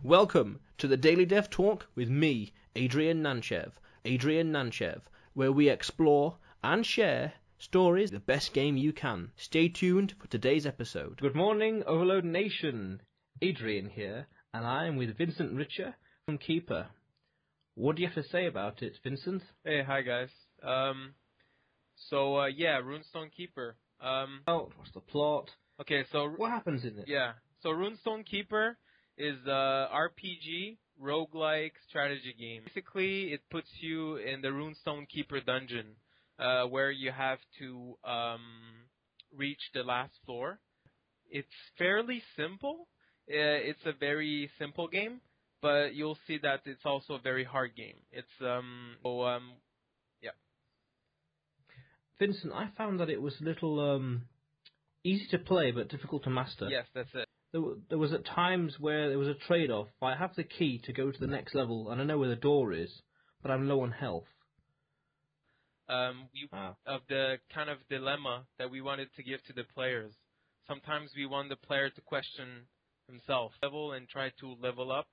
Welcome to the Daily Dev Talk with me, Adrian Nantchev, where we explore and share stories of the best game you can. Stay tuned for today's episode. Good morning, Overload Nation. Adrian here, and I am with Vincent Richer from Keeper. What do you have to say about it, Vincent? Hey, hi guys. Runestone Keeper. What's the plot? Okay, so What happens in it? yeah, so Runestone Keeper is a RPG roguelike strategy game. Basically, it puts you in the Runestone Keeper dungeon, where you have to reach the last floor. It's fairly simple. It's a very simple game, but you'll see that it's also a very hard game. Vincent, I found that it was a little easy to play but difficult to master. Yes, that's it. There was at times where there was a trade-off. I have the key to go to the next level, and I know where the door is, but I'm low on health. Of the kind of dilemma that we wanted to give to the players. Sometimes we want the player to question himself, level and try to level up,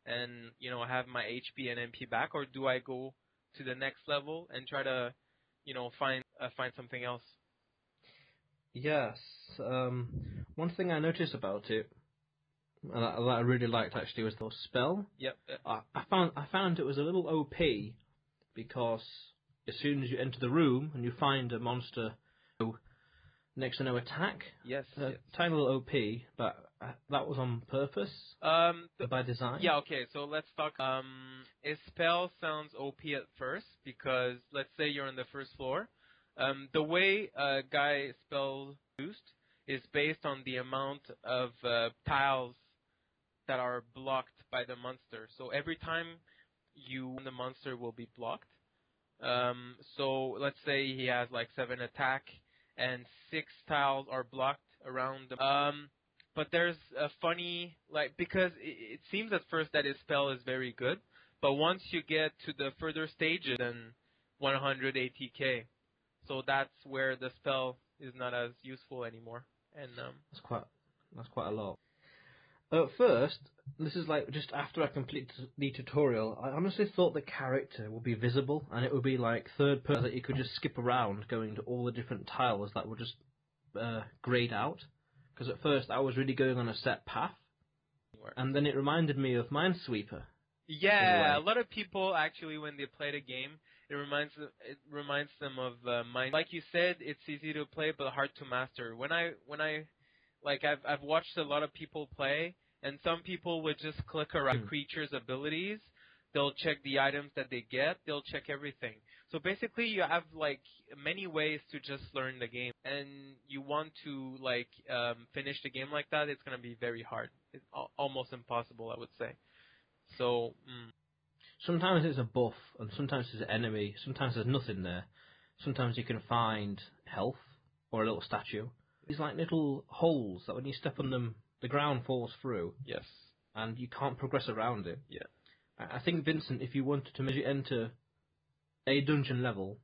and have my HP and MP back, or do I go to the next level and try to find something else? Yes. One thing I noticed about it, and that I really liked actually, was the spell. Yep. I found it was a little OP because as soon as you enter the room and you find a monster next to no attack, yes. Tiny little OP, but that was on purpose. By design. Yeah. Okay. So let's talk. A spell sounds OP at first because let's say you're on the first floor. The way a guy spells used is based on the amount of tiles that are blocked by the monster. So every time the monster will be blocked. So let's say he has like 7 attack and 6 tiles are blocked around them. But there's a funny, because it seems at first that his spell is very good, but once you get to the further stages, then 100 ATK. So that's where the spell is not as useful anymore. And that's quite a lot. At first, this is like just after I complete the tutorial, I honestly thought the character would be visible and it would be like third person, that you could just skip around going to all the different tiles that would just grayed out. Because at first I was really going on a set path, and then it reminded me of Minesweeper. Yeah, a lot of people actually, when they play the game, it reminds them of Mine. Like you said, it's easy to play but hard to master. I've watched a lot of people play, and some people would just click around the creature's abilities. They'll check the items that they get. They'll check everything. So basically, you have many ways to just learn the game, and you want to finish the game like that. It's gonna be very hard. It's almost impossible, I would say. So sometimes it's a buff, and sometimes it's an enemy. Sometimes there's nothing there. Sometimes you can find health or a little statue. These little holes that when you step on them, the ground falls through. Yes. And you can't progress around it. Yeah. I think, Vincent, if you wanted to enter a dungeon level,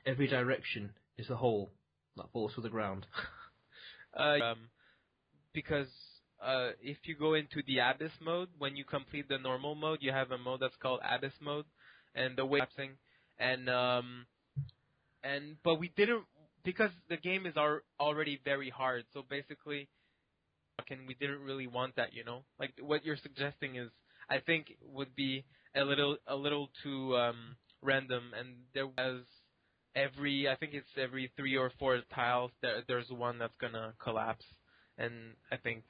every direction is a hole that falls to the ground. Because if you go into the Abyss mode, when you complete the normal mode, you have a mode that's called Abyss mode, and the way but we didn't, because the game is already very hard. So basically, we didn't really want that, Like what you're suggesting is, I think, would be a little too random, and there was every 3 or 4 tiles there's one that's gonna collapse, and I think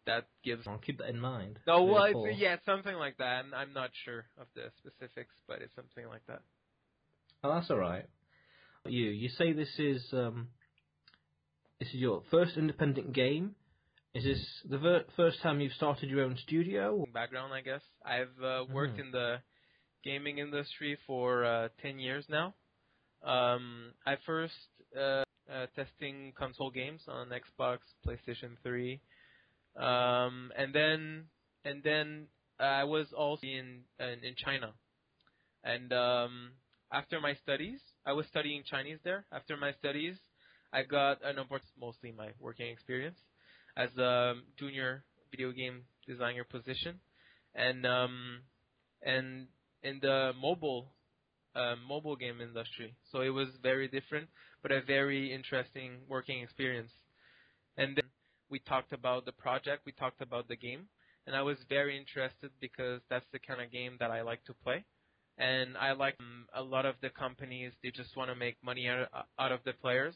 that gives. I'll keep that in mind. No, well, yeah, something like that. I'm not sure of the specifics, but it's something like that. Oh, that's all right. You say this is your first independent game. Is this the first time you've started your own studio? Background, I guess. I've worked in the gaming industry for 10 years now. I first testing console games on Xbox, PlayStation 3, and then I was also in China, and after my studies, I was studying Chinese there. After my studies, I got an opportunity, mostly my working experience, as a junior video game designer position, and in the mobile game industry. So it was very different, but a very interesting working experience. And then we talked about the project, we talked about the game, and I was very interested because that's the kind of game that I like to play. And I like a lot of the companies, they just want to make money out of the players.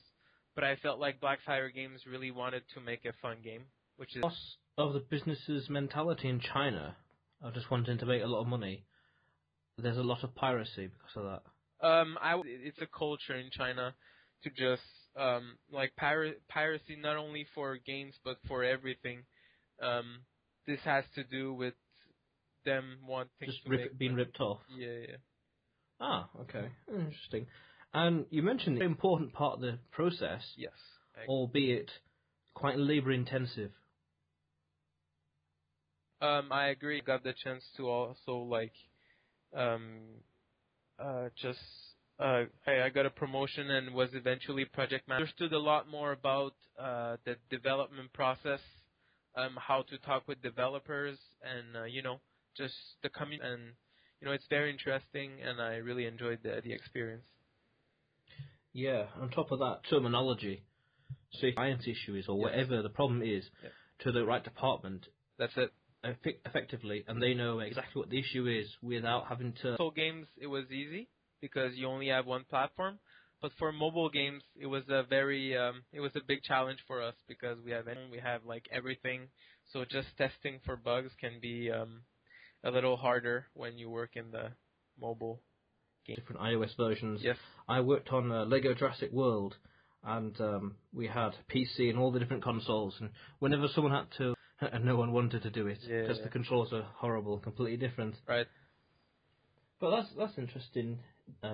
But I felt like Blackfire Games really wanted to make a fun game, which is... Of the business's mentality in China, of just wanting to make a lot of money, there's a lot of piracy because of that. It's a culture in China to just, like piracy not only for games but for everything. This has to do with them wanting just to being ripped off. Yeah. Ah, okay, interesting. And you mentioned the important part of the process. Yes. Albeit quite labour intensive. I agree. Got the chance to also I got a promotion and was eventually project manager. Understood a lot more about the development process, how to talk with developers, and just the community. And it's very interesting, and I really enjoyed the experience. Yeah. On top of that, terminology. So if science issue is or whatever the problem is, to the right department. That's it. Effectively, and they know exactly what the issue is without having to... So games, it was easy because you only have one platform, but for mobile games, it was a big challenge for us because we have like everything. So just testing for bugs can be a little harder when you work in the mobile game. Different iOS versions. Yes. I worked on Lego Jurassic World, and we had PC and all the different consoles, and whenever someone had to, and no one wanted to do it because the controls are horrible, completely different. Right. But that's interesting,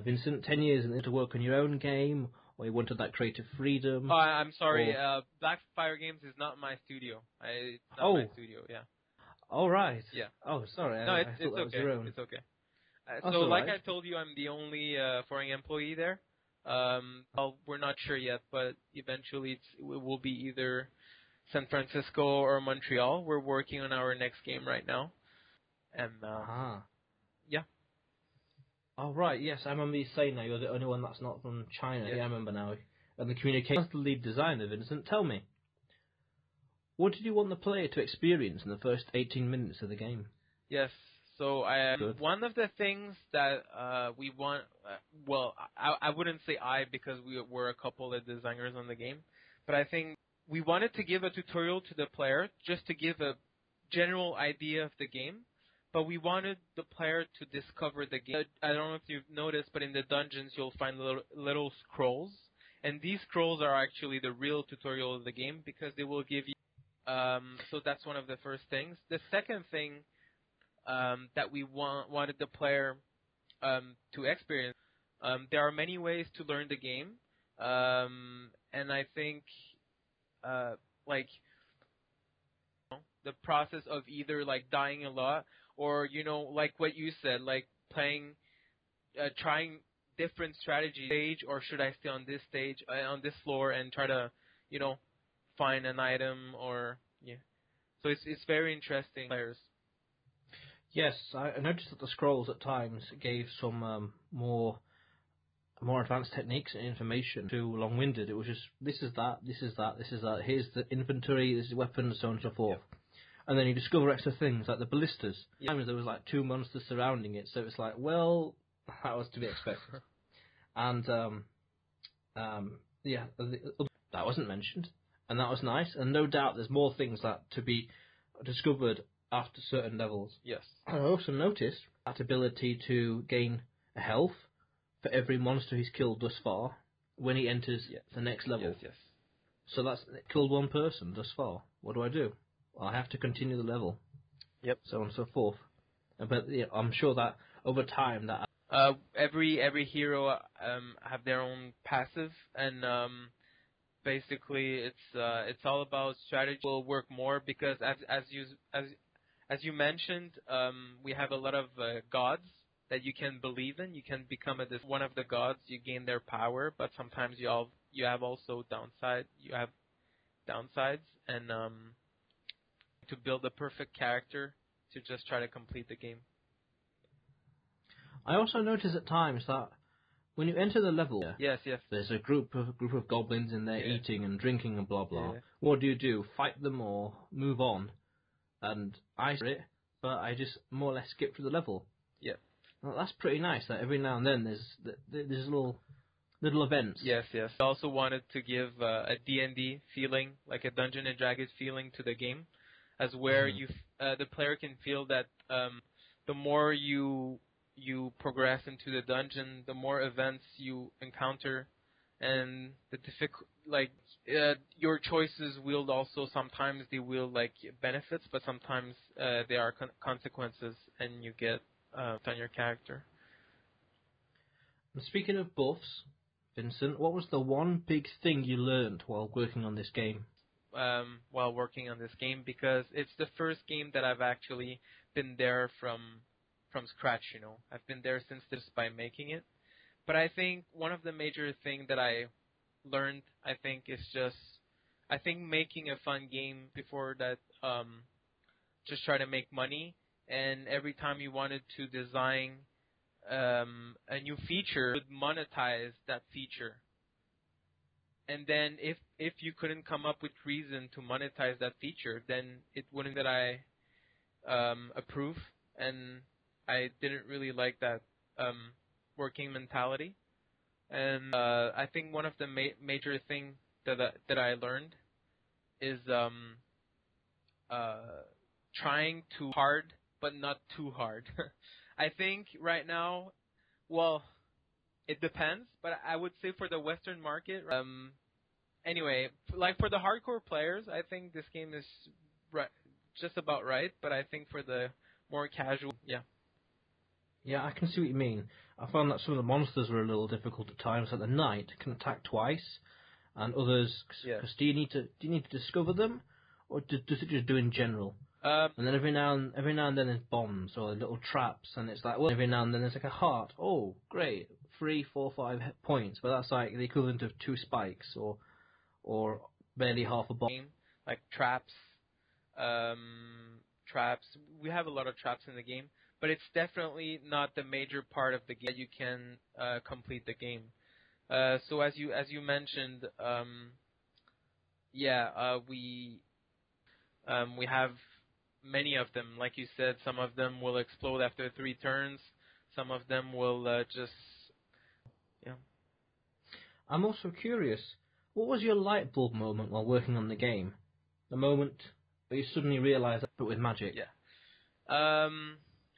Vincent. 10 years and to work on your own game, or you wanted that creative freedom. Oh, I'm sorry. Blackfire Games is not my studio. It's not my studio. Yeah. All right. Yeah. Oh, sorry. No, I it's thought that was okay. your own. It's okay. That's so, all like right. I told you, I'm the only foreign employee there. We're not sure yet, but eventually it will be either San Francisco or Montreal. We're working on our next game right now. And, yeah. Oh, right, yes, I remember you saying that you're the only one that's not from China. Yes. Yeah, I remember now. And the communication... As the lead designer, Vincent, tell me, what did you want the player to experience in the first 18 minutes of the game? Yes, so one of the things that we want... I wouldn't say because we were a couple of designers on the game, but I think we wanted to give a tutorial to the player just to give a general idea of the game, but we wanted the player to discover the game. I don't know if you've noticed, but in the dungeons you'll find little scrolls, and these scrolls are actually the real tutorial of the game because they will give you... so that's one of the first things. The second thing that we wanted the player to experience, there are many ways to learn the game, and I think the process of either dying a lot or like what you said, like playing, trying different strategies stage, or should I stay on this stage, on this floor and try to find an item, or so it's very interesting. Players. Yes, I noticed that the scrolls at times gave some more advanced techniques and information. Too long-winded. It was just this is that. Here's the inventory. This is weapons, so on and so forth. Yep. And then you discover extra things like the ballistas. Yep. Sometimes there was 2 monsters surrounding it, so it's that was to be expected. And that wasn't mentioned, and that was nice. And no doubt there's more things that to be discovered after certain levels. Yes. I also noticed that ability to gain a health for every monster he's killed thus far when he enters the next level. Yes. So that's killed one person thus far. What do I do? Well, I have to continue the level. Yep. So on and so forth. But I'm sure that over time that every hero have their own passive, and basically it's all about strategy. Will work more because as you mentioned, we have a lot of gods that you can believe in. You can become one of the gods. You gain their power, but sometimes you have also downside. You have downsides, and to build the perfect character to just try to complete the game. I also notice at times that when you enter the level, Yes. there's a group of goblins in there eating and drinking and blah blah. Yeah. What do? Fight them or move on? And I see it, but I just more or less skip through the level. Yeah. Well, that's pretty nice. That every now and then there's little events. Yes. I also wanted to give a D&D feeling, like a Dungeon and Dragons feeling to the game, as where the player can feel that the more you progress into the dungeon, the more events you encounter, and your choices wield also sometimes they wield like benefits, but sometimes they are consequences, and you get on your character. And speaking of buffs, Vincent, what was the one big thing you learned while working on this game? While working on this game, because it's the first game that I've actually been there from scratch. I've been there since this by making it. But I think one of the major things that I learned, is just making a fun game before that just try to make money, and every time you wanted to design a new feature, you would monetize that feature. And then if you couldn't come up with reason to monetize that feature, then it wouldn't that I approve, and I didn't really like that working mentality. And I think one of the major thing that I learned is trying too hard, but not too hard. I think right now, well, it depends, but I would say for the Western market, anyway, like for the hardcore players, I think this game is just about right. But I think for the more casual, Yeah, I can see what you mean. I found that some of the monsters were a little difficult at times. Like the knight can attack twice, and others. Because do you need to discover them, or does it just do in general? And then every now and then there's bombs or little traps, and it's like, well, every now and then there's like a heart. Oh, great, 3, 4, 5 points, but that's like the equivalent of 2 spikes or barely half a bomb. Like traps. We have a lot of traps in the game, but it's definitely not the major part of the game that you can complete the game. So as you mentioned, we have many of them. Like you said, some of them will explode after 3 turns. Some of them will just. I'm also curious, what was your light bulb moment while working on the game? The moment where you suddenly realised that, but with magic. Yeah.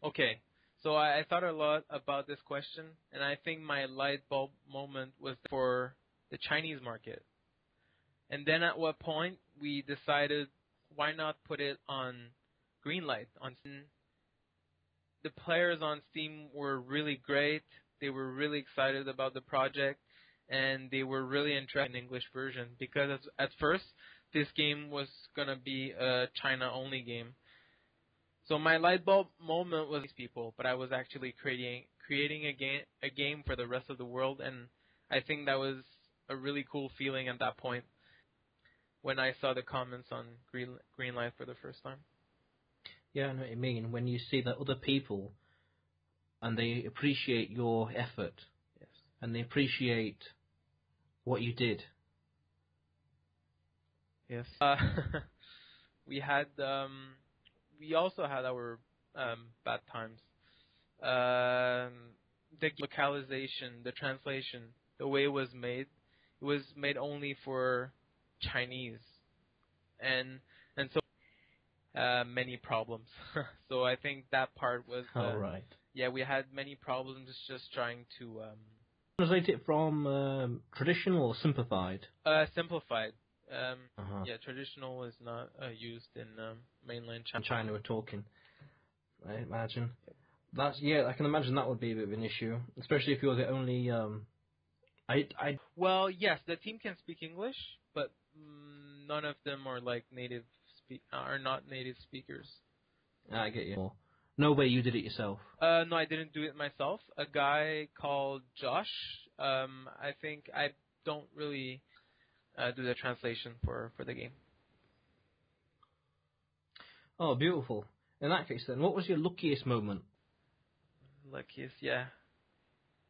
Okay. So I thought a lot about this question, and I think my light bulb moment was for the Chinese market. And then at what point we decided, why not put it on Greenlight on Steam? The players on Steam were really great. They were really excited about the project, and they were really interested in the English version, because at first this game was going to be a China-only game. So my light bulb moment was these people, but I was actually creating a game for the rest of the world, and I think that was a really cool feeling at that point when I saw the comments on Greenlight for the first time. Yeah, I know what you mean. When you see that other people, and they appreciate your effort, yes, and they appreciate what you did. Yes. We also had our bad times. The localization, the translation, the way it was made only for Chinese, and so many problems. So I think that part was. Right. Yeah, we had many problems just trying to. Translate it from traditional or simplified? Simplified. Yeah, traditional is not used in mainland China. China we're talking, I imagine. I can imagine that would be a bit of an issue, especially if you're the only. Well, yes, the team can speak English, but none of them are like are not native speakers. I get you. No way you did it yourself. No, I didn't do it myself. A guy called Josh. I think I don't really. Do the translation for the game. Oh, beautiful. In that case, then, what was your luckiest moment? Luckiest, yeah.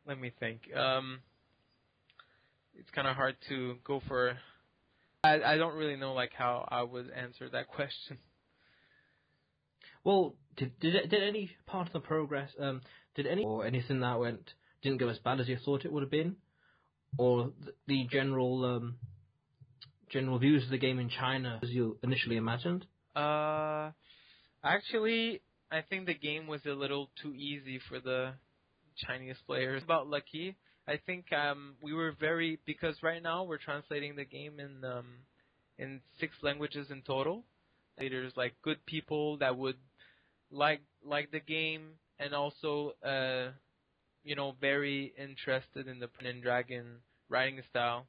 Let me think. It's kind of hard to go for. I don't really know like how I would answer that question. Well, did any part of the progress, did any or anything that didn't go as bad as you thought it would have been, or the general views of the game in China as you initially imagined? Actually, I think the game was a little too easy for the Chinese players. About lucky, I think we were because right now we're translating the game in 6 languages in total. There's like good people that would like the game, and also very interested in the Dragon writing style.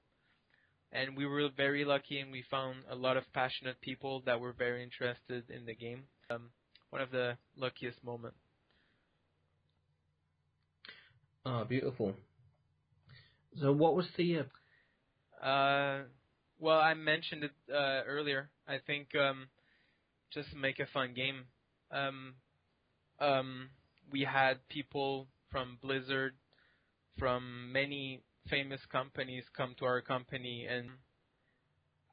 And we were very lucky, and we found a lot of passionate people that were very interested in the game. One of the luckiest moments. Oh, beautiful. So what was the... Well, I mentioned it earlier. I think just make a fun game. We had people from Blizzard, from many famous companies come to our company, and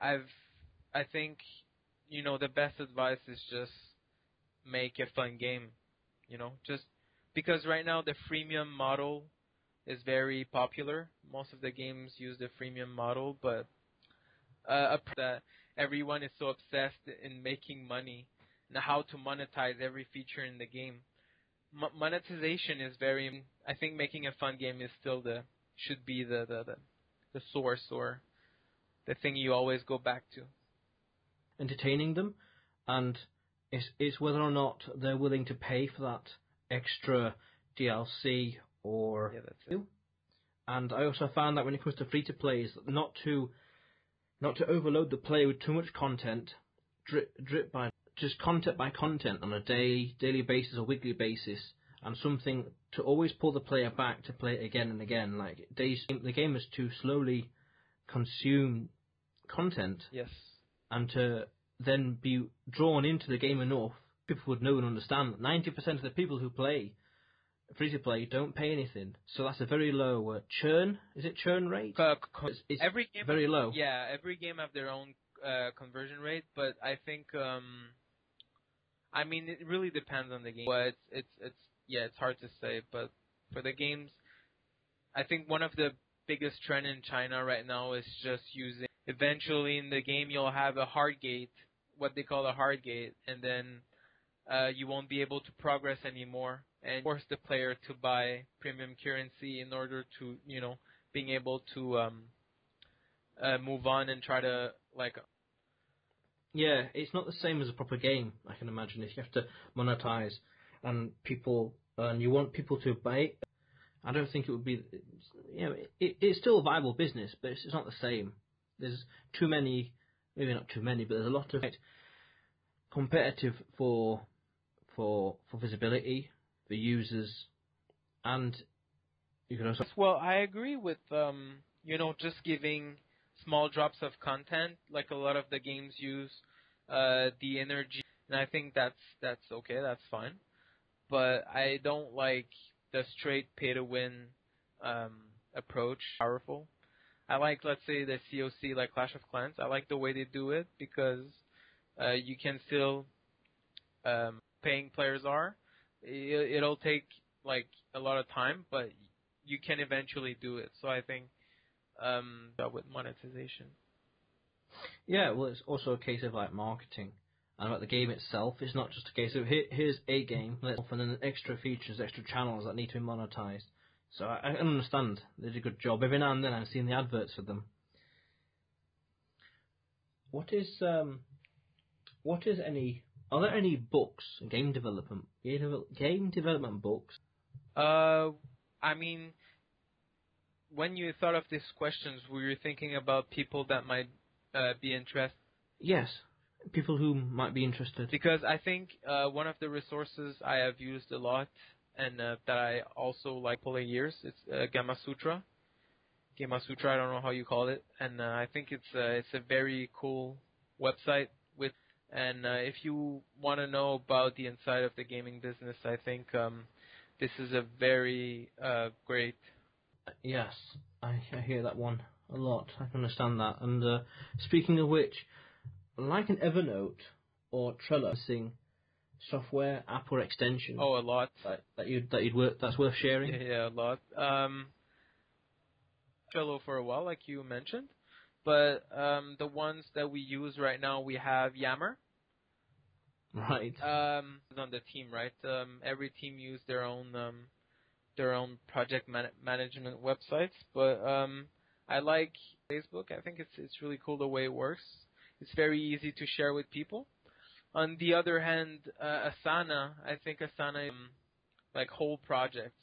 I think the best advice is just make a fun game. Just because right now the freemium model is very popular. Most of the games use the freemium model, but that everyone is so obsessed in making money and how to monetize every feature in the game. Monetization is very. I think making a fun game is still should be the source or the thing you always go back to. Entertaining them, and it's whether or not they're willing to pay for that extra DLC or. Yeah, that's it. And I also found that when it comes to free to play, is not to overload the player with too much content, drip by just content by content on a daily basis or weekly basis, and something to always pull the player back to play it again and again. Like the game is to slowly consume content. Yes. And to then be drawn into the game enough, people would know and understand that 90% of the people who play free to play don't pay anything. So that's a very low churn. Is it churn rate? It's every game very low. Yeah, every game have their own conversion rate, but I think it really depends on the game. But it's hard to say. But for the games, I think one of the biggest trend in China right now is just using. Eventually, in the game, you'll have a hard gate, what they call a hard gate, and then you won't be able to progress anymore, and force the player to buy premium currency in order to, being able to move on and try to Yeah, it's not the same as a proper game. I can imagine if you have to monetize and you want people to buy it. I don't think it would be. It's still a viable business, but it's not the same. There's too many, maybe not too many, but there's a lot of competitive for visibility for users, and you can also. Well, I agree with just giving small drops of content like a lot of the games use the energy, and I think that's okay, that's fine, but I don't like the straight pay to win approach. Powerful. I like, let's say, the COC, like Clash of Clans. I like the way they do it because you can still paying players are. It'll take like a lot of time, but you can eventually do it. So I think with monetization. Yeah, well, it's also a case of like marketing, and about the game itself. It's not just a case of here's a game, and then extra features, extra channels that need to be monetized. So I understand they did a good job. Every now and then I've seen the adverts for them. Are there any books, game development books? When you thought of these questions, were you thinking about people that might be interested? Yes, people who might be interested. Because I think one of the resources I have used a lot and that I also like for years, it's Gamma Sutra. Gamma Sutra, I don't know how you call it, and I think it's a very cool website And if you want to know about the inside of the gaming business, I think this is a very great. Yes, I hear that one a lot. I can understand that. And speaking of which, like an Evernote or Trello, software, app, or extension. Oh, a lot. That's worth sharing. Yeah, a lot. Trello for a while, like you mentioned, but the ones that we use right now, we have Yammer. Right. On the team, right? Every team use their own project management websites, but I like Facebook. I think it's really cool the way it works. It's very easy to share with people. On the other hand, Asana, I think Asana is like whole projects,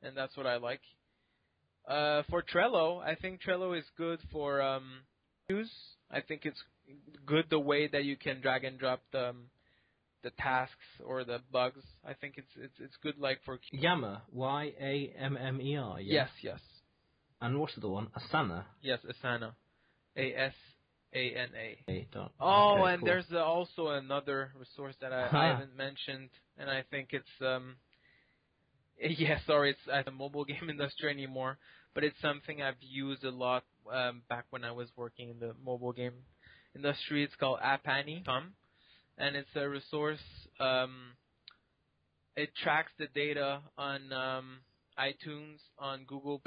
and that's what I like. For Trello, I think Trello is good for use. I think it's good the way that you can drag and drop the tasks or the bugs. I think it's good like for Yammer, Yammer. Yeah? Yes. And what's the other one? Asana. Yes, Asana, ASANA. Okay, And cool. there's also another resource that I haven't mentioned, and I think it's it's at the mobile game industry anymore, but it's something I've used a lot back when I was working in the mobile game industry. It's called Apani.com, and it's a resource. It tracks the data on iTunes, on Google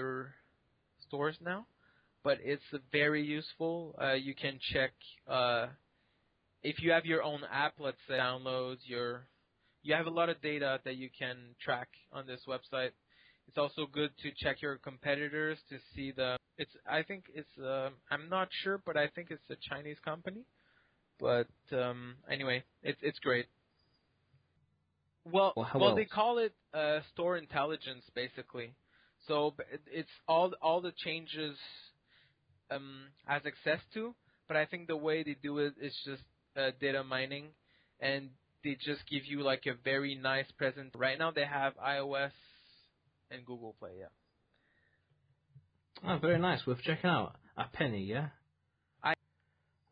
stores now, but it's very useful. You can check if you have your own app, let's say downloads, you have a lot of data that you can track on this website. It's also good to check your competitors to see I'm not sure, but I think it's a Chinese company. But anyway, it's great. Well, they call it store intelligence basically. So it's all the changes has access to, but I think the way they do it is just data mining, and they just give you like a very nice present. Right now they have iOS and Google Play, yeah. Oh, very nice. Worth checking out. A penny, yeah?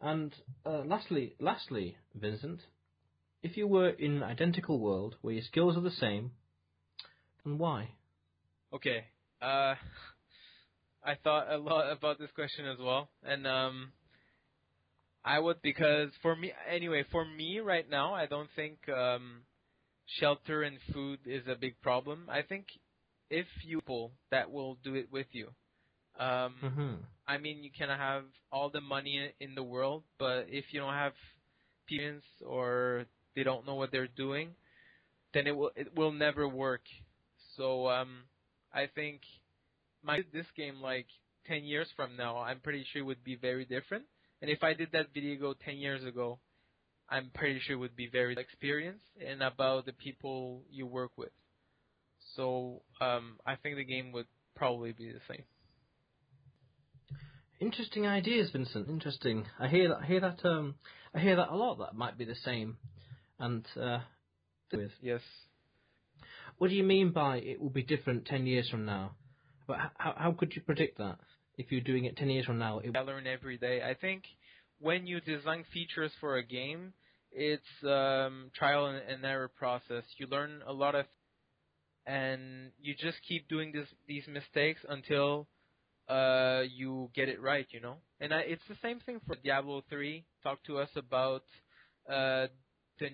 And lastly, Vincent, if you were in an identical world where your skills are the same, then why? Okay. I thought a lot about this question as well, and I would, because for me right now, I don't think shelter and food is a big problem. I think if you people that will do it with you, I mean, you can have all the money in the world, but if you don't have experience or they don't know what they're doing, then it will never work. So I think this game like 10 years from now, I'm pretty sure it would be very different. And if I did that video 10 years ago, I'm pretty sure it would be very experienced and about the people you work with. So I think the game would probably be the same. Interesting ideas, Vincent. Interesting. I hear that a lot. That might be the same. And yes. What do you mean by it will be different 10 years from now? But how could you predict that? If you're doing it 10 years from now, I learn every day. I think when you design features for a game, it's trial and error process. You learn a lot of, and you just keep doing these mistakes until you get it right, you know. And it's the same thing for Diablo 3. Talk to us about the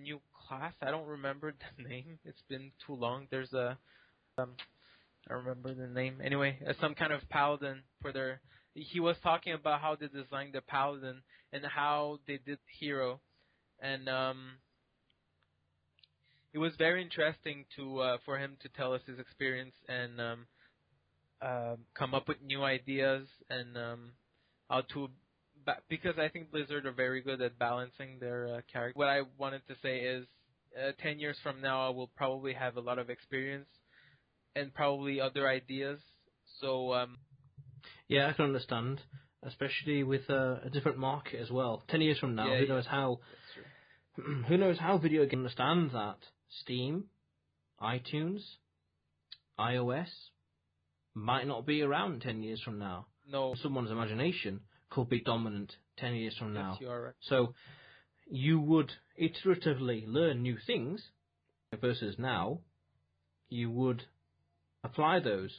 new class. I don't remember the name. It's been too long. There's a I remember the name. Anyway, some kind of paladin for their. He was talking about how they designed the paladin and how they did hero, and it was very interesting for him to tell us his experience and come up with new ideas and how to. Because I think Blizzard are very good at balancing their character. What I wanted to say is, 10 years from now, I will probably have a lot of experience and probably other ideas. So yeah, I can understand, especially with a different market as well. 10 years from now, who knows how? Who knows how video games understand that Steam, iTunes, iOS might not be around 10 years from now. No, someone's imagination could be dominant 10 years from now. Yes, you are right. So, you would iteratively learn new things, versus now, you would apply those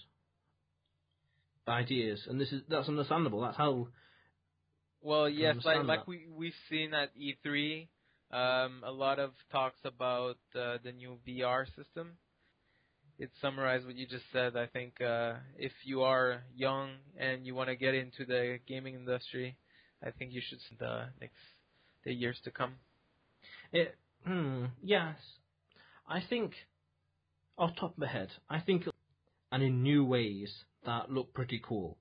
ideas, and that's understandable. That's how. Well, yes, understand like that. we've seen at E3, a lot of talks about the new VR system. It summarized what you just said. I think if you are young and you want to get into the gaming industry, I think you should see the years to come. Yes, I think off the top of my head, I think, and in new ways that look pretty cool.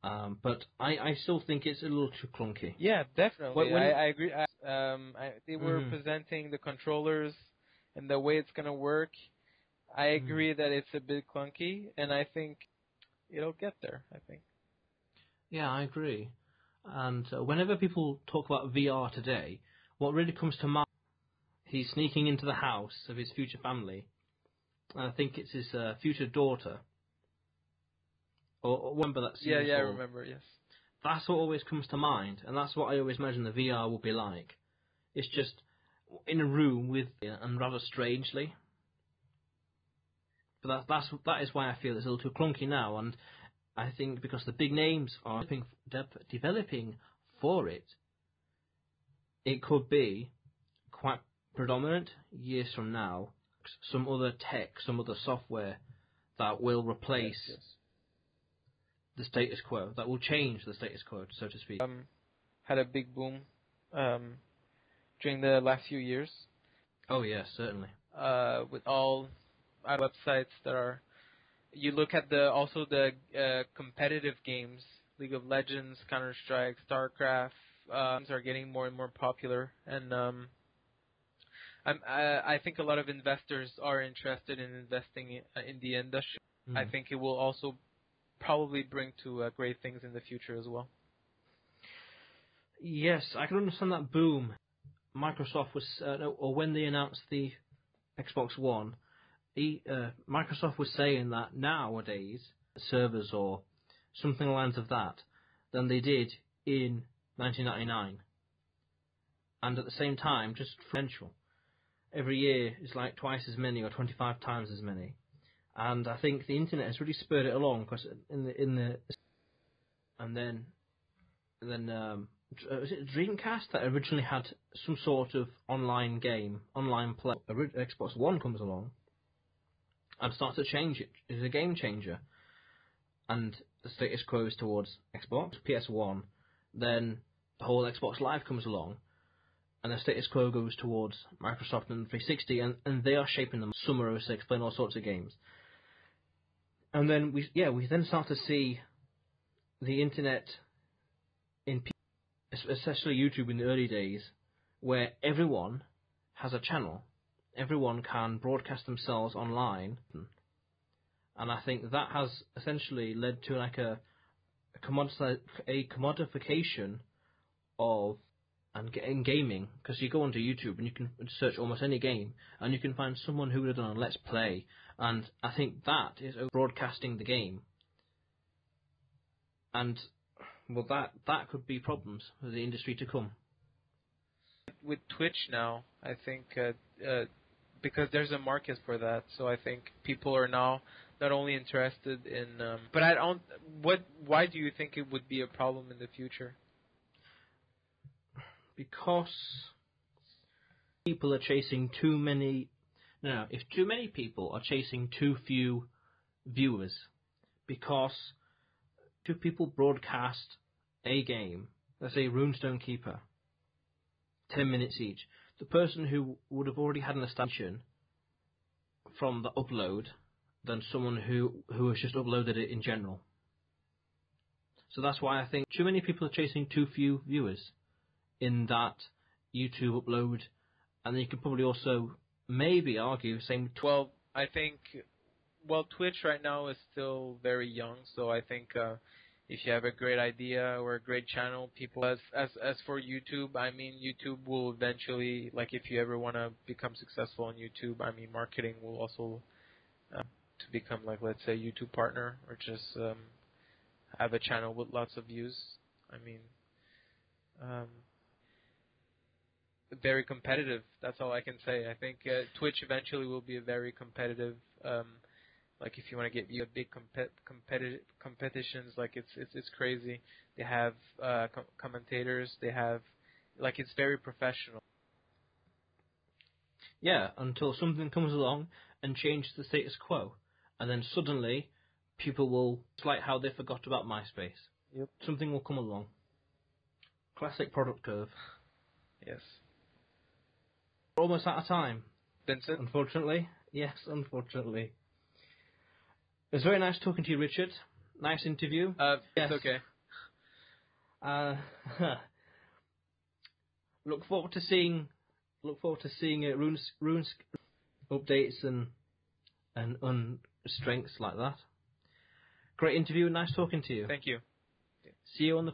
But I still think it's a little too clunky. Yeah, definitely. I agree. They were Mhm. presenting the controllers and the way it's gonna work. I agree that it's a bit clunky, and I think it'll get there. I think. Yeah, I agree. And whenever people talk about VR today, what really comes to mind, he's sneaking into the house of his future family. And I think it's his future daughter. Or remember that scene? Yeah, I remember. Yes. That's what always comes to mind, and that's what I always imagine the VR will be like. It's just in a room with, and rather strangely. But that is why I feel it's a little too clunky now, and I think because the big names are developing for it, it could be quite predominant years from now. Some other tech, some other software that will replace the status quo, that will change the status quo, so to speak. Had a big boom during the last few years. Oh yes, certainly. With all websites that are, you look at the competitive games, League of Legends, Counter Strike, StarCraft, are getting more and more popular, and I think a lot of investors are interested in investing in the industry. I think it will also probably bring to great things in the future as well. Yes, I can understand that boom. Microsoft was, or when they announced the Xbox One, Microsoft was saying that nowadays servers or something along the lines of that than they did in 1999, and at the same time, just potential. Every year is like twice as many or 25 times as many, and I think the internet has really spurred it along because and then was it Dreamcast that originally had some sort of online game, online play? Xbox One comes along and starts to change it. It's a game changer, and the status quo is towards Xbox, PS1. Then the whole Xbox Live comes along, and the status quo goes towards Microsoft and 360, and they are shaping them. Summer 06, playing all sorts of games, and then we then start to see the internet especially YouTube in the early days, where everyone has a channel, everyone can broadcast themselves online, and I think that has essentially led to like a commodification of in gaming, because you go onto YouTube and you can search almost any game and you can find someone who would have done a Let's Play, and I think that is broadcasting the game, and well, that could be problems for the industry to come. With Twitch now, I think because there's a market for that, so I think people are now not only interested in. But I don't. Why do you think it would be a problem in the future? Because people are chasing too many. No, if too many people are chasing too few viewers, because two people broadcast a game, let's say Runestone Keeper, 10 minutes each, the person who would have already had an extension from the upload than someone who has just uploaded it in general. So that's why I think too many people are chasing too few viewers in that YouTube upload, and then you could probably also maybe argue same. Well, I think Twitch right now is still very young, so I think if you have a great idea or a great channel, people as for YouTube, I mean, YouTube will eventually, like, if you ever want to become successful on YouTube, I mean, marketing will also to become, like, let's say YouTube partner, or just have a channel with lots of views. I mean, very competitive. That's all I can say. I think Twitch eventually will be a very competitive. Like if you want to get you a big competitive competitions, like it's crazy. They have commentators. They have like it's very professional. Yeah, until something comes along and changes the status quo, and then suddenly people will. It's like how they forgot about MySpace. Yep. Something will come along. Classic product curve. Yes. We're almost out of time. Vincent. Unfortunately. Yes, unfortunately. It was very nice talking to you, Richard. Nice interview. Yes. Yes. It's okay. Look forward to seeing runes updates and strengths like that. Great interview and nice talking to you. Thank you. See you on the.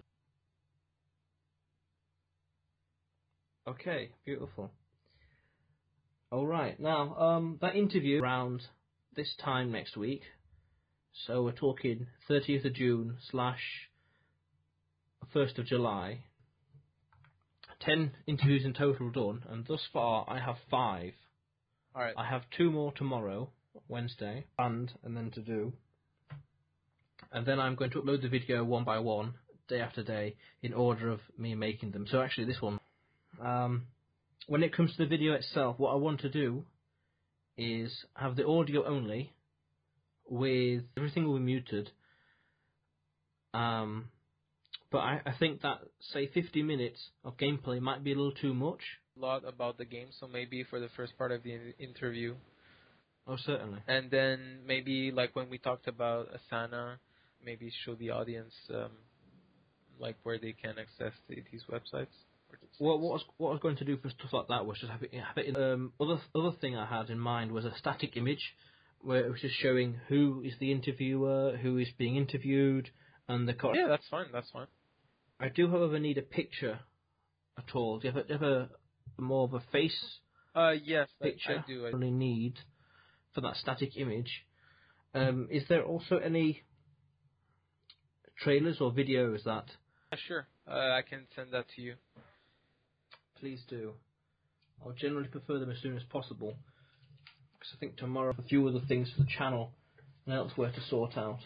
Okay, beautiful. All right, now that interview around this time next week. So we're talking 30th of June / 1st of July. 10 interviews in total done, and thus far I have 5. All right. I have 2 more tomorrow, Wednesday, and then to do. And then I'm going to upload the video one by one, day after day, in order of me making them. So actually this one. When it comes to the video itself, what I want to do is have the audio only, with everything will be muted. But I think that, say, 50 minutes of gameplay might be a little too much. A lot about the game, so maybe for the first part of the interview. Oh, certainly. And then maybe, like, when we talked about Asana, maybe show the audience, like, where they can access these websites. Well, what I was going to do for stuff like that was just have it in, other thing I had in mind was a static image, where it was just showing who is the interviewer, who is being interviewed, and the... Yeah, that's fine, that's fine. I do, however, need a picture at all. Do you have a more of a face yes, picture? I do. I only need for that static image. Is there also any trailers or videos that... Sure, I can send that to you. Please do. I'll generally prefer them as soon as possible, because I think tomorrow I have a few other things for the channel and elsewhere to sort out.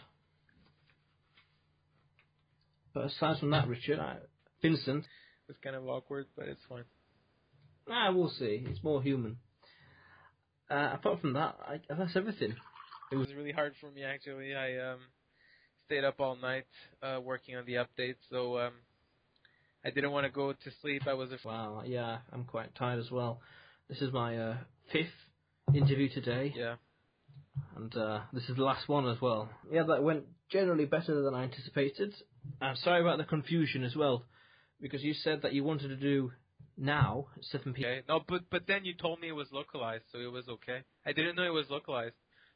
But aside from that, Richard, Vincent... It's kind of awkward, but it's fine. We'll see. It's more human. Apart from that, that's everything. It was really hard for me, actually. I stayed up all night working on the update, so I didn't want to go to sleep. Wow, yeah, I'm quite tired as well. This is my 5th interview today. Yeah. And this is the last one as well. Yeah, that went generally better than I anticipated. I'm sorry about the confusion as well, because you said that you wanted to do now, 7 p.m. Okay. No, but then you told me it was localized, so it was okay. I didn't know it was localized,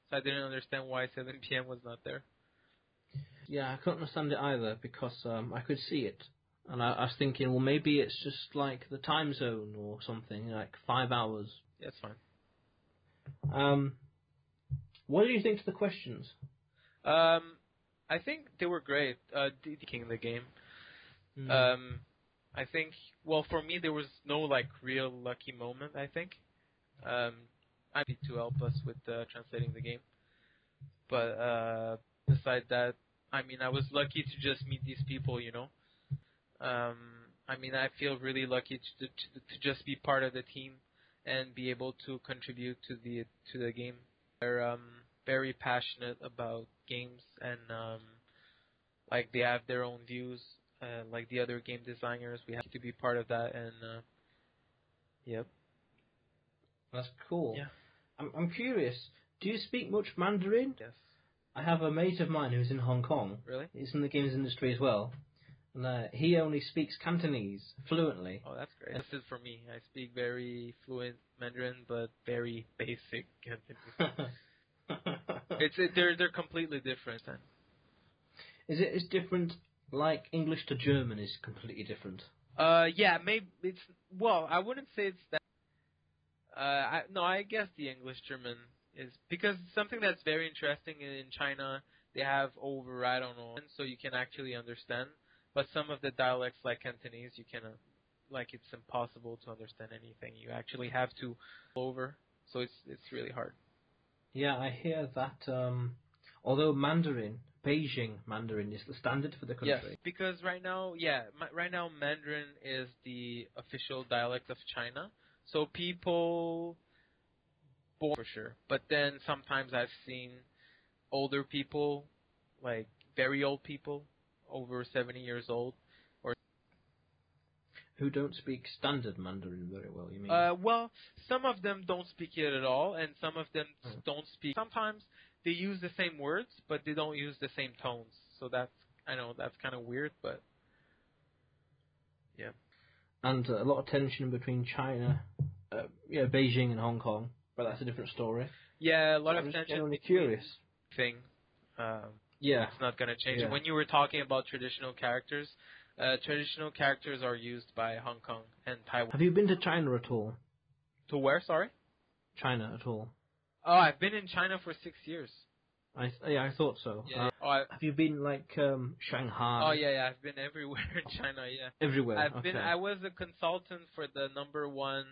so I didn't understand why 7 p.m. was not there. Yeah, I couldn't understand it either, because I could see it. And I was thinking, well, maybe it's just like the time zone or something, like 5 hours. Yeah, it's fine. What do you think to the questions? I think they were great. King the game. I think, well, for me, there was no, like, real lucky moment, I think. I need to help us with translating the game. But besides that, I mean, I was lucky to just meet these people, you know. I mean, I feel really lucky to just be part of the team and be able to contribute to the game. They're very passionate about games, and like they have their own views. Like the other game designers, we have to be part of that, and yep. That's cool. Yeah. I'm curious. Do you speak much Mandarin? Yes. I have a mate of mine who's in Hong Kong. Really? He's in the games industry as well. And he only speaks Cantonese fluently. Oh, that's great. This is for me. I speak very fluent Mandarin, but very basic Cantonese. They're completely different. Is it as different like English to German is completely different? Yeah, maybe it's, well, I wouldn't say it's that. I guess the English German is, because something that's very interesting in China, they have over, I don't know, so you can actually understand. But some of the dialects like Cantonese, you cannot. like it's impossible to understand anything. You actually have to over, so it's really hard. Yeah, I hear that. Although Beijing Mandarin is the standard for the country. Yes, because right now, right now Mandarin is the official dialect of China. So people, born for sure. But then sometimes I've seen older people, like very old people, over 70 years old, or who don't speak standard Mandarin very well. You mean? Well, some of them don't speak it at all, and some of them don't speak. Sometimes they use the same words, but they don't use the same tones. So I know that's kind of weird, but yeah. And a lot of tension between China, Beijing and Hong Kong, but that's a different story. Yeah, a lot I'm of tension. Generally curious. Thing. Yeah. It's not going to change. Yeah. When you were talking about traditional characters are used by Hong Kong and Taiwan. Have you been to China at all? To where, sorry? China at all? Oh, I've been in China for 6 years. I thought so. Yeah. Have you been like Shanghai? Oh yeah, I've been everywhere in China. Yeah. Everywhere. I was a consultant for the number one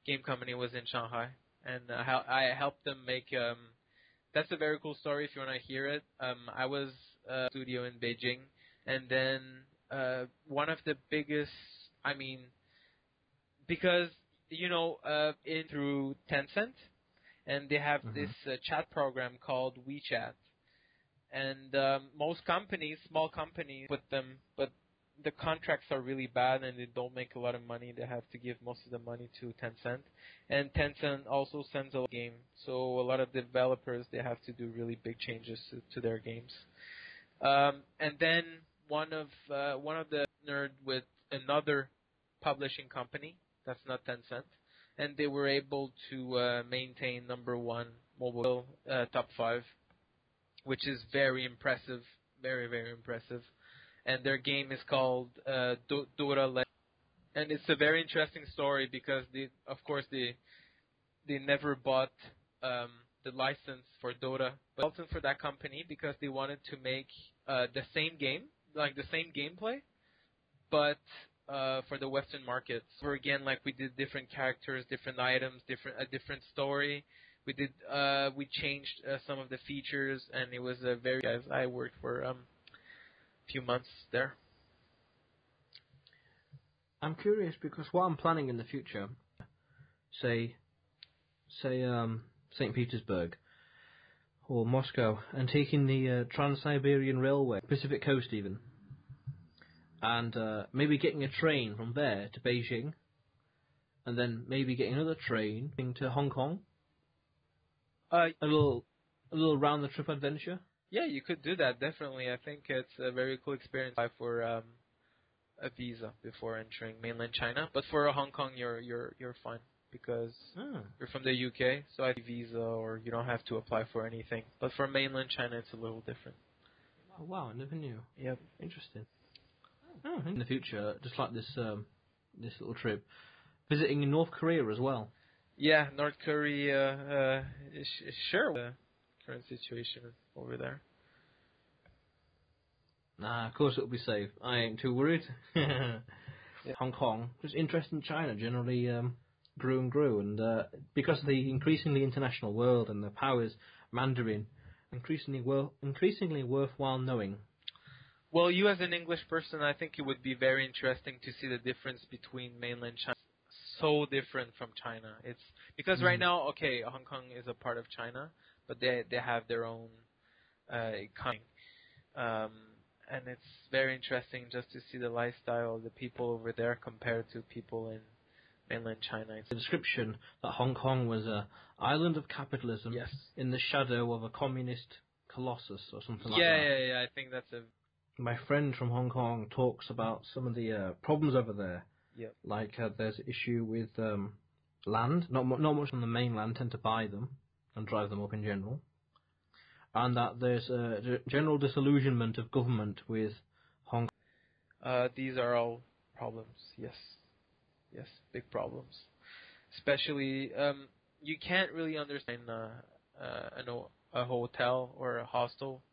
game company was in Shanghai, and I helped them make. That's a very cool story if you want to hear it. I was studio in Beijing, and then one of the biggest. I mean, because through Tencent. And they have this chat program called WeChat. And most companies, small companies, put them, but the contracts are really bad and they don't make a lot of money. They have to give most of the money to Tencent. And Tencent also sends a game. So a lot of developers, they have to do really big changes to their games. And then one of the nerd with another publishing company, that's not Tencent, and they were able to maintain number one mobile top 5, which is very impressive, very, very impressive. And their game is called Dora Legend. And it's a very interesting story because, of course, they never bought the license for Dota, but also for that company because they wanted to make the same game, like the same gameplay, but for the Western markets. So again, like we did different characters, different items, a different story. We changed some of the features, and it was a very. Guys, I worked for a few months there. I'm curious because what I'm planning in the future, say St. Petersburg or Moscow, and taking the Trans-Siberian Railway, Pacific Coast even. And maybe getting a train from there to Beijing, and then maybe getting another train to Hong Kong. A little round-the-trip adventure. Yeah, you could do that, definitely. I think it's a very cool experience for a visa before entering mainland China. But for Hong Kong, you're fine because you're from the UK, so I have a visa, or you don't have to apply for anything. But for mainland China, it's a little different. Oh, wow, I never knew. Yep. Interesting. Oh, in the future, just like this little trip, visiting in North Korea as well. Yeah, North Korea, sure. The current situation over there. Nah, of course it'll be safe. I ain't too worried. Yeah. Hong Kong, just interest in China generally grew and grew, and because of the increasingly international world and the powers Mandarin, increasingly worthwhile knowing. Well, you as an English person, I think it would be very interesting to see the difference between mainland China. So different from China. It's because right now, okay, Hong Kong is a part of China, but they have their own economy, and it's very interesting just to see the lifestyle of the people over there compared to people in mainland China. The description that Hong Kong was an island of capitalism, yes, in the shadow of a communist colossus or something like that. Yeah. I think that's a. My friend from Hong Kong talks about some of the problems over there. Yep. Like there's an issue with land. Not much on the mainland tend to buy them and drive them up in general. And that there's a general disillusionment of government with Hong Kong. These are all problems. Yes, big problems. Especially, you can't really understand a hotel or a hostel.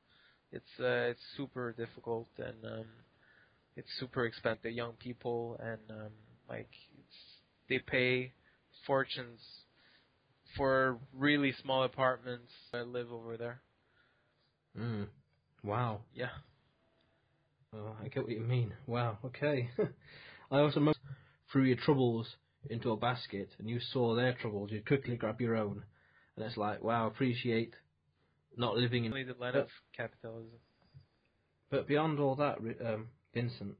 It's super difficult, and it's super expensive. The young people and like they pay fortunes for really small apartments that live over there. Wow. Yeah. Oh, I get what you mean. Wow. Okay. I also threw your troubles into a basket, and you saw their troubles. You quickly grab your own, and it's like, wow, appreciate not living in The land of capitalism. But beyond all that, Vincent,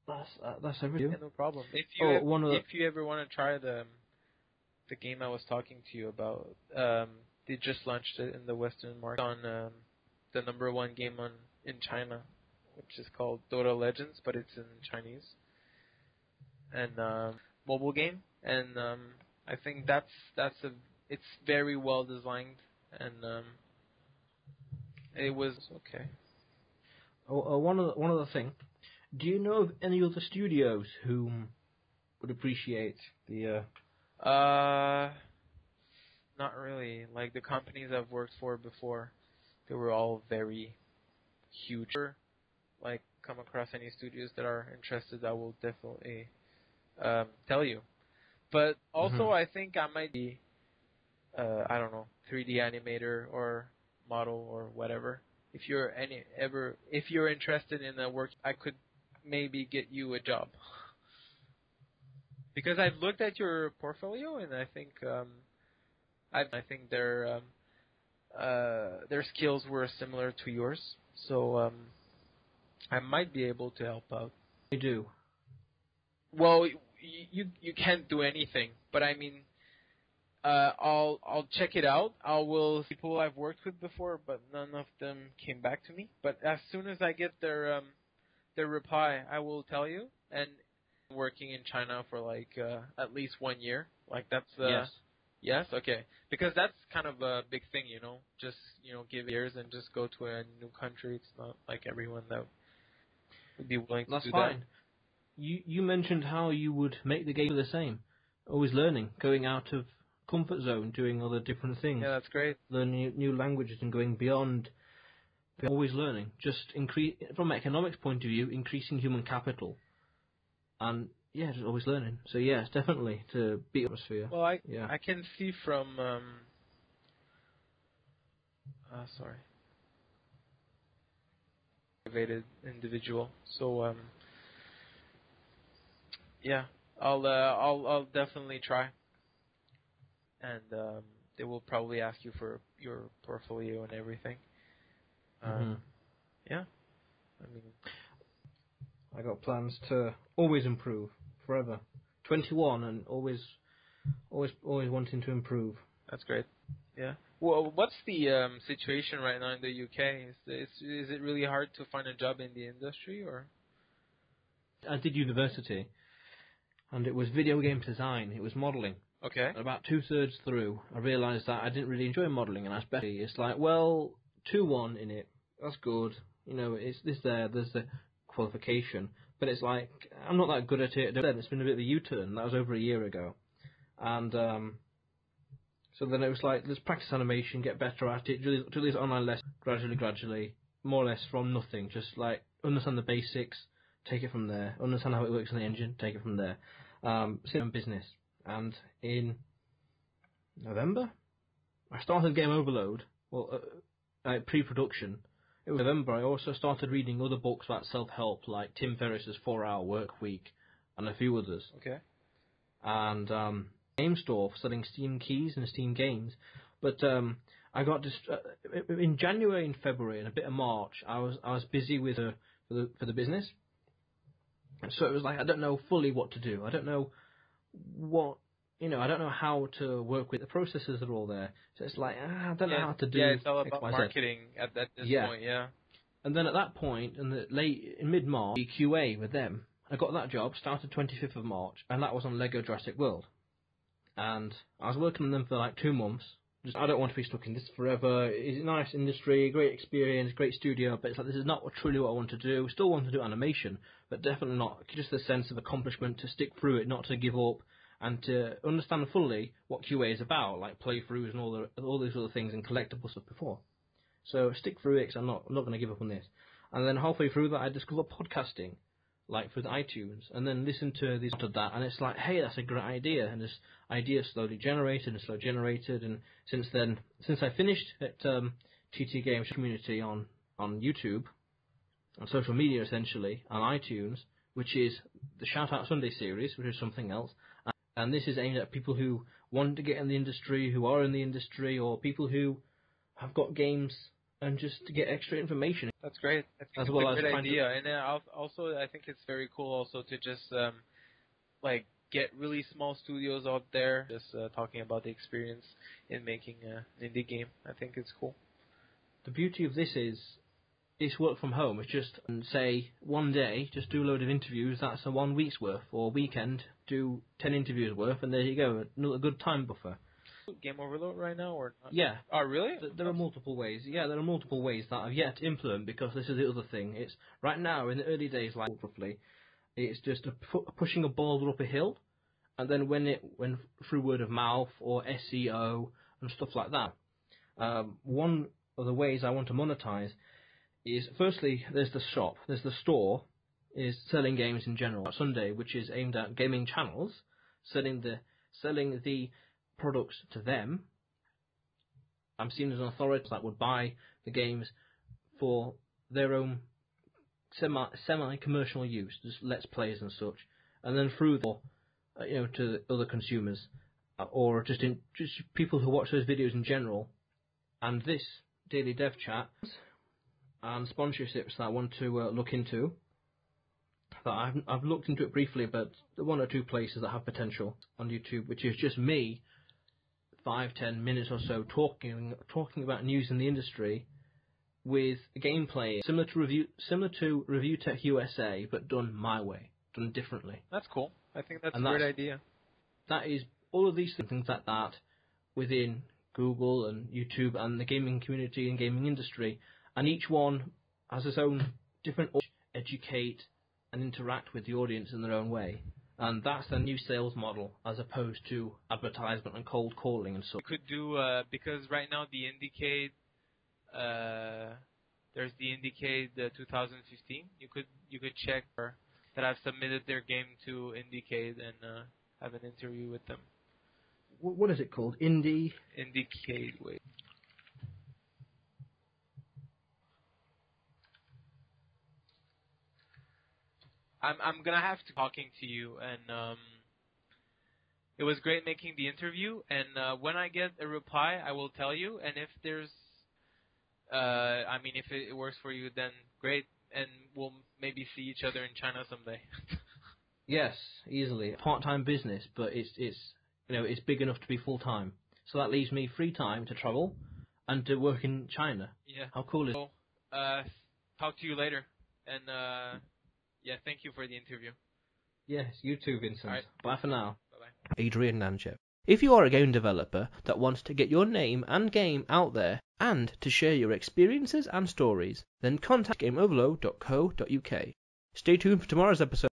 that's everything. Yeah, no problem. If you ever want to try the game I was talking to you about, they just launched it in the Western market on the #1 game in China, which is called Dota Legends, but it's in Chinese, and mobile game, and I think it's very well designed, and it was okay. One other thing. Do you know of any other studios who would appreciate the? Not really. Like the companies I've worked for before, they were all very huge. Like come across any studios that are interested, I will definitely tell you. But also, I think I might be, I don't know, 3D animator or model or whatever. If you're interested in the work, I could maybe get you a job. Because I've looked at your portfolio and I think I think their skills were similar to yours, so I might be able to help out. You do. Well, you can't do anything, but I mean, I'll check it out. I will see people I've worked with before, but none of them came back to me. But as soon as I get their reply, I will tell you. And working in China for like at least 1 year, like that's yes, okay, because that's kind of a big thing, Just give years and just go to a new country. It's not like everyone that would be willing to do fine. that. You mentioned how you would make the game the same, always learning, going out of comfort zone, doing other different things. Yeah, that's great. Learning new languages and going beyond. Always learning. Just from an economics point of view, increasing human capital. And yeah, just always learning. So yes, definitely to beat atmosphere. Well, I can see from motivated individual. So yeah, I'll definitely try. And they will probably ask you for your portfolio and everything. Yeah, I mean, I got plans to always improve forever. 21 and always wanting to improve. That's great. Yeah. Well, what's the situation right now in the UK? Is it really hard to find a job in the industry, or? I did university, and it was video game design. It was modelling. Okay. And about 2/3 through, I realised that I didn't really enjoy modelling, and I asked Betty. It's like, well, 2-1 in it. That's good. It's there's the qualification, but it's like I'm not that good at it. Then it's been a bit of a U-turn. That was over a year ago, and so then it was like let's practice animation, get better at it, do these online lessons gradually, more or less from nothing. Just like understand the basics, take it from there. Understand how it works in the engine, take it from there. Sim business, and in November I started Game Overload. Well, pre-production. It was November. I also started reading other books about self-help, like Tim Ferriss's 4-Hour Work Week, and a few others. Okay. And game store for selling Steam keys and Steam games. But I got in January and February and a bit of March. I was busy with for the business. So it was like I don't know fully what to do. I don't know what. I don't know how to work with the processes that are all there. So it's like, I don't know how to do. Yeah, it's all about X, Y, Z. marketing at this point, yeah. And then at that point, in mid-March, QA with them, I got that job, started 25th of March, and that was on Lego Jurassic World. And I was working on them for like 2 months. I don't want to be stuck in this forever. It's a nice industry, great experience, great studio, but it's like this is not truly what I want to do. Still want to do animation, but definitely not just the sense of accomplishment to stick through it, not to give up. And to understand fully what QA is about, like playthroughs and all these other things and collectible stuff before. So stick through it, 'cause I'm not going to give up on this. And then halfway through that, I discovered podcasting, like through the iTunes, and then listened to these of that, and it's like, hey, that's a great idea, and this idea slowly generated, and since then, since I finished at TT Games Community on YouTube, on social media essentially, on iTunes, which is the Shout Out Sunday series, which is something else, and this is aimed at people who want to get in the industry, who are in the industry, or people who have got games and just to get extra information. That's great. I think it's a great idea. And also, I think it's very cool also to just like get really small studios out there, just talking about the experience in making an indie game. I think it's cool. The beauty of this is it's work from home. It's just, say, one day, just do a load of interviews. That's a 1 week's worth, or weekend, do 10 interviews worth, and there you go, a good time buffer. Game Overload right now, or not? Yeah. Oh, really? There are multiple ways. Yeah, there are multiple ways that I've yet to implement, because this is the other thing. It's right now in the early days, like roughly, it's just pushing a boulder up a hill, and then when through word of mouth or SEO and stuff like that. One of the ways I want to monetize is, firstly, there's the shop, there's the store, is selling games in general. Sunday, which is aimed at gaming channels, selling the products to them. I'm seen as an authority that would buy the games for their own semi-commercial use, just let's plays and such, and then through to other consumers, or just people who watch those videos in general, and this daily dev chat and sponsorships that I want to look into. That I've looked into it briefly, but the 1 or 2 places that have potential on YouTube, which is just me, 5-10 minutes or so talking about news in the industry with gameplay similar to Review Tech USA, but done my way, done differently. That's cool. I think that's a great idea. That is all of these things like that within Google and YouTube and the gaming community and gaming industry, and each one has its own different educate and interact with the audience in their own way. And that's the new sales model, as opposed to advertisement and cold calling and so. You could do because right now the Indiecade, there's the Indiecade 2015. You could check that I've submitted their game to Indiecade and have an interview with them. What is it called? Indiecade. Wait. I'm gonna have to talking to you, and it was great making the interview. And when I get a reply, I will tell you. And if there's, if it works for you, then great, and we'll maybe see each other in China someday. Yes, easily. Part-time business, but it's big enough to be full-time. So that leaves me free time to travel and to work in China. Yeah. How cool is it? So, talk to you later, and. Yeah, thank you for the interview. Yes, you too, Vincent. All right. Bye for now. Bye-bye. Adrian Nantchev. If you are a game developer that wants to get your name and game out there and to share your experiences and stories, then contact gameoverload.co.uk. Stay tuned for tomorrow's episode.